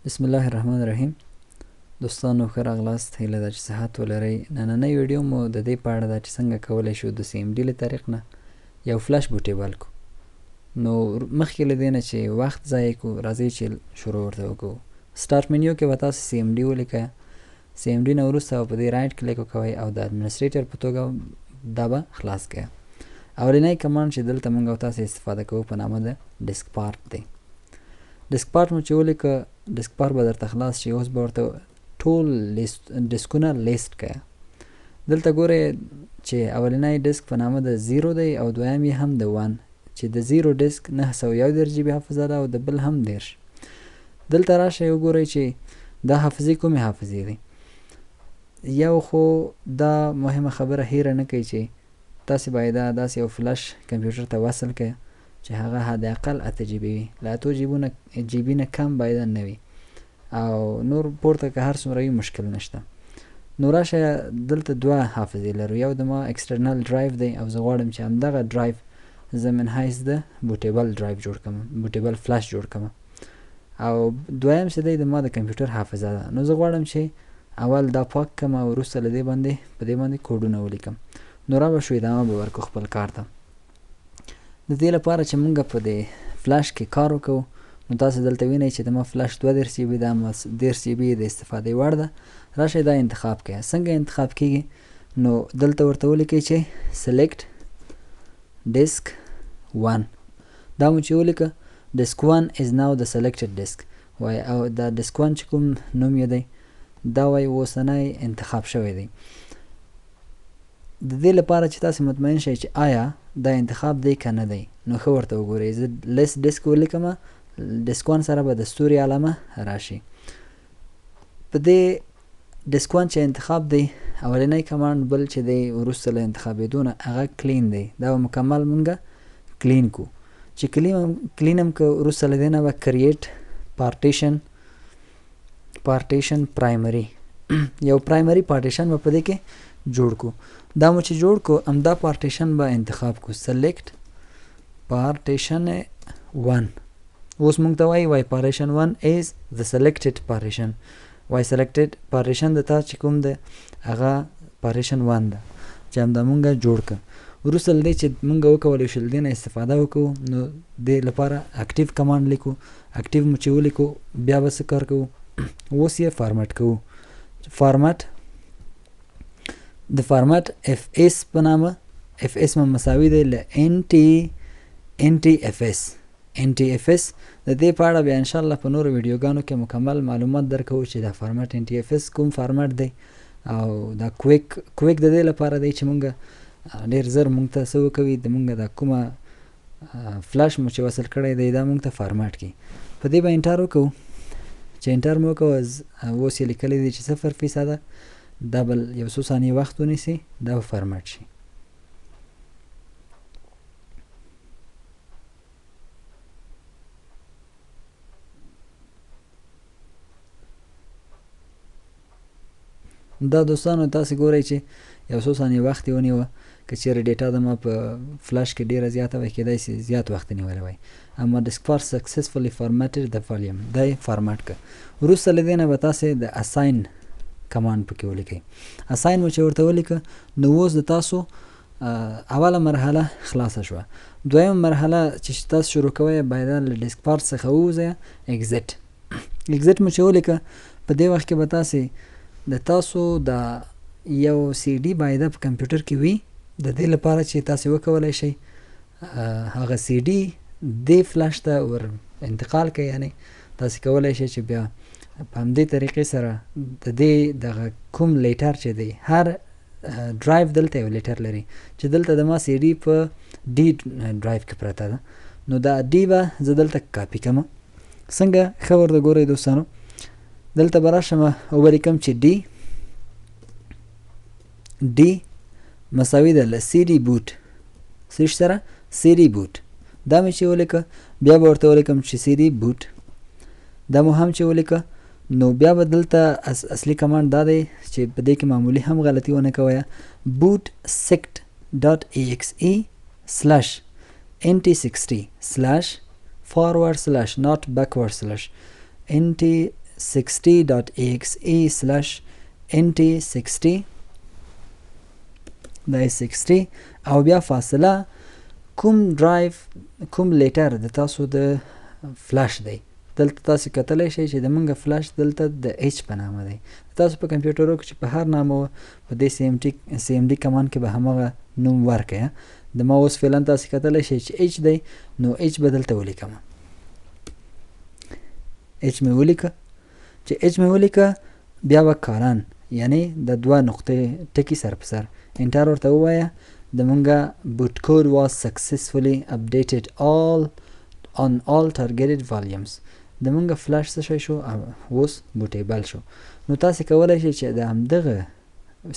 بسم الله الرحمن الرحیم. دوستانو ښه راغلاست. هیله ده چې صحت ولرئ. نننۍ ویډیو مو د دې په اړه ده چې څنګه کولی شو د سی ام ډي له طریق نه یو فلش بوټیبل کو. نو مخکې له دې نه چې وخت ضایع کړو راځئ چې شروع ورته وکړو. سټارټ منیو کې به تاسو سی ام ډي ولیکئ. سی ام ډي نه وروسته په دې رایټ کلیک وکوئ او د اډمنسټریټر په توګه دا به خلاص کړئ. اولنی کمانډ چې دلته موږ او تاسو استفاده کوو په نامه د ډیسک پارت دی. ډیسک پارت مو چې ولیکه ډیسک پارت به درته خلاص شي. اوس به ورته ټول ډیسکونه لیست کړه. دلته ګورئ چې اولنی ډیسک په نامه د 0 دی او دویم یې هم د 1 چې د 0 ډیسک 901 جی بي حافظه ده او د بل هم 10. دلته راشئ وګورئ چې دا حافظې کومې حافظې دي. یو خو دا مهمه خبره هیره نه کوئ چې تاسې باید داسې یو فلش کمپیوټر ته وصل کړئ چې هغه حد اقل 8 جی بي وي. له 8 جی بي نه کم باید نه وي او نور پورته که هر څومره وي مشکل نشته. نو راشه دلته دوه حافظې لرو. یو د ما اکسټرنل ډرایو دی او زه غواړم چې همدغه ډرایو زه من حیث د بوټیبل ډرایو جوړ کړم، بوټیبل فلش جوړ کړم. او دویم چې دی د ما د کمپیوټر حافظه ده. نو زه غواړم چې اول دا پاک کړم او وروسته له دې باندې په دې باندې کوډونه ولیکم. نو را به شو ادامه به ورکړو خپل کار ته. د دې لپاره چې موږ په دې فلش کې کار وکړو نو تاسو دلته وینئ چې د ما فلش 32 جی بي ده، 10 جی بي د استفادې وړ ده. راشئ دا انتخاب کړئ. څنګه انتخاب کیږي؟ نو دلته ورته ولیکئ چې select disk 1. دا مو چې ولیکه disk 1 is now the selected disk وای او دا disk 1 چې کوم نوم یې دی دا وای اوسنی انتخاب شوی دی. د دې لپاره چې تاسو مطمئن شئ چې آیا دا انتخاب دی که نه دی نو ښه ورته وګورئ. زه list disk ولیکم، ډیسک 1 سره به د ستوري علامه راشي. په دې ډیسک 1 چې انتخاب دی اولنی کمانډ بل چې دی وروسته له انتخابېدو نه هغه کلین دی. دا به مکمل مونږه کلین کو. چې کلین هم که وروسته له دې نه به کریټ پارټیشن پرایمري یو پرایمري پارټیشن به په دې کې جوړ کو. دا مو چې جوړ کو همدا پارټیشن به انتخاب کو. سلیکټ پارټیشن 1. اوس مونږ ته وای partition 1 is the selected partition. وای selected partition د تا چې کوم ده هغه partition 1 ده چې همدا مونږه جوړ کړ. وروسته له دې چې مونږ وکولی شو له دې نه استفاده وکړو نو دې لپاره اکټیو کمانډ لیکو. اکټیو مو چې ولیکو بیا به څه کار کوو؟ اوس یې فارمټ کوو. فارمټ د فارمټ اف اس په نامه اف اس مساوي دی له NT FS. NTFS د دې په اړه بیا انشاءالله په نورو ویډیوګانو کې مکمل معلومات درکوو چې دا فارمټ NTFS کوم فارمټ دی او دا کویک د دې لپاره دی چې مونږ ډېر زر مونږ ته څه وکوي د مونږ دا کومه فلش مو چې وصل کړی دی دا مونږ ته فارمټ کړي. په دې به انټر وکړو. چې انټر مو وکړو اوس یې لیکلی دی چې 0% دا بل یو څو ثانیې وخت ونیسي دا به فارمټ شي. دا دوستانو تاسو ګورئ چې یو څو ثانیې وخت یې ونیوه. که چیرې ډیټا د ما په فلش کې ډیره زیاته وای کیدای شي زیات وخت نیولی وای. اما ډیسک پارت سکسسفولي فارمټډ د فالیم دا یې فارمټ کړه. وروسته له دې نه به تاسې د اساین کمانډ پکې ولیکئ. اساین مو چې ورته ولیکه نو اوس د تاسو اوله مرحله خلاصه شوه. دویمه مرحله چې تاسو شروع کوئ باید له ډیسک پارت څخه ووځئ. اگزیټ مو چې ولیکه په دې وخت کې به تاسې د تاسو د یو سی ډي باید په کمپیوټر کې وي. د دې لپاره چې تاسو وکولی شئ هغه سی ډي دې فلش ته ور انتقال کړئ. یعنی تاسو کولی شئ چې بیا په همدې طریقې سره د دې دغه کوم لیټر چې دی هر ډرایو دلته یو لیټر لري چې دلته د ما سی ډي په ډي ډرایو کې پرته ده نو دا ډي به زه دلته کاپي کړم. څنګه ښه ورته ګورئ دوستانو. دلته به راشم او به لیکم چې ډي مساوي ده له سی ډي بوټ. څه سره؟ سی ډي بوټ. دا مې چې ولیکه بیا به ورته ولیکم چې سی ډي بوټ. دا مو هم چې ولیکه نو بیا به دلته اصلي کمانډ دا دی چې په دې کې معمولی هم غلطي ونه کوئ. boot.exe/nt60/forward/ not backward/ nt 60.exe/nt60 دا 60 او بیا فاصله کوم ډرایو کوم لیټر د تاسو د فلاش دی. دلته تاسو کتلی شئ چې د مونږ فلاش دلته د ایچ په نامه دی. تاسو په کمپیوټرو کې چې په هر نامه په دې سی ام ډي کمان کې به همغه نوم ورکړئ. د ما اوس فعلا تاسو کتلی شئ چې ایچ دی، نو ایچ به دلته ولیکم. ایچ مې ولیکه. چې ایچ مې ولیکه بیا به کاران یعنی د دوه نقطې ټکي سر په سر انټر ورته ووایه. د مونږه boot code was successfully updated on all targeted volumes. د مونږه فلاش څه شی شو اوس بوټیبل شو. نو تاسو کولی شئ چې د همدغه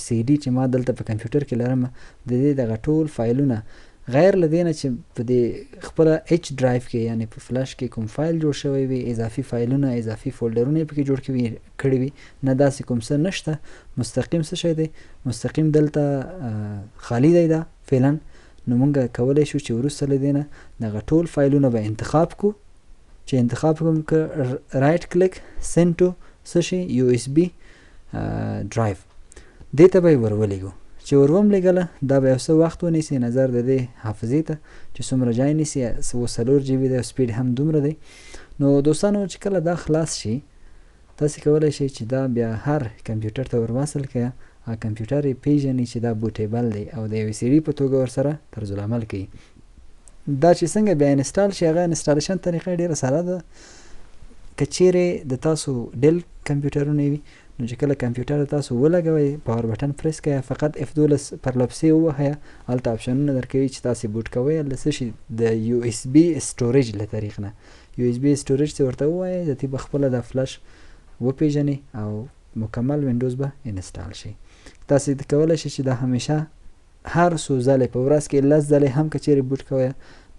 سی ډي چې ما دلته په کمپیوټر کې لرم د دې دغه ټول فایلونه غیر له دې نه چې په دې خپله ایچ ډرایو کې یعنی په فلاش کې کوم فایل جوړ شوی وي، اضافي فایلونه اضافي فولډرونه یې پکې جوړ کړي وي، نه داسې کوم څه نشته. مستقیم څه شی دی؟ مستقیم دلته خالی دی دا فعلا. نو مونږ کولی شو چې وروسته له دې نه دغه ټول فایلونه به انتخاب کو. چې انتخاب کوم که رایټ کلیک سینډ ټو څه شي یو اس بي ډرایو دې ته به یې ورولېږو. چې وروم لېږله دا به یو څه وخت ونیسي نظر د دې حافظې ته چې څومره ځای نیسي. 4 جی بي دی او سپیډ هم دومره دی. نو دوستانو چې کله دا خلاص شي تاسې کولی شئ چې دا بیا هر کمپیوټر ته ور وصل کړئ. کمپیوټر یې پیژني چې دا بوټیبل دی او د یوې سی ډي په توګه ورسره طرزالعمل کوي. دا چې څنګه بیا انسټال شي هغه انسټالیشن طریقه ډېره ساده ده. که چیرې د تاسو ډیل کمپیوټرونه وي نو چې کله کمپیوټر تاسو ولګوئ پاور بټن پریس کړئ، فقط F12 پر لپسې ووهئ. هلته اپشنونه درکوي چې تاسې بوټ کوئ له څه شي د یو اس بي سټوریج له طریق نه. یو اس بي سټوریج ته ورته ووایئ د دې به خپله د فلاش وپیژني او مکمل وینډوز به انسټال شي. تاسې کولی شئ چې دا همیشه هر څو ځلې په ورځ کې 10 ځلې هم که چیرې بوټ کوئ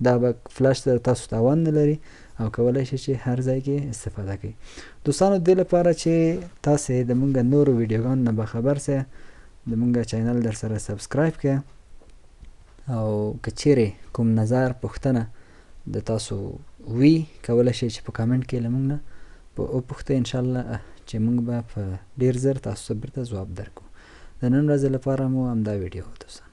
دا به فلاش سره تاسو تاوان نه لري او کولی شئ چې هر ځای کې استفاده کوئ. دوستانو دې لپاره چې تاسې د مونږ نورو ویډیوګانو نه بخبر سئ د مونږ چینل در سره سبسکرایب کړئ او که چیرې کوم نظر پوښتنه د تاسو وي کولی شئ چې په کامنټ کې له مونږ نه وپوښتئ. انشاءالله چې مونږ به په ډېر زر تاسو ته بیرته ځواب درکړو. د نن ورځې لپاره مو همدا ویډیو دوستان.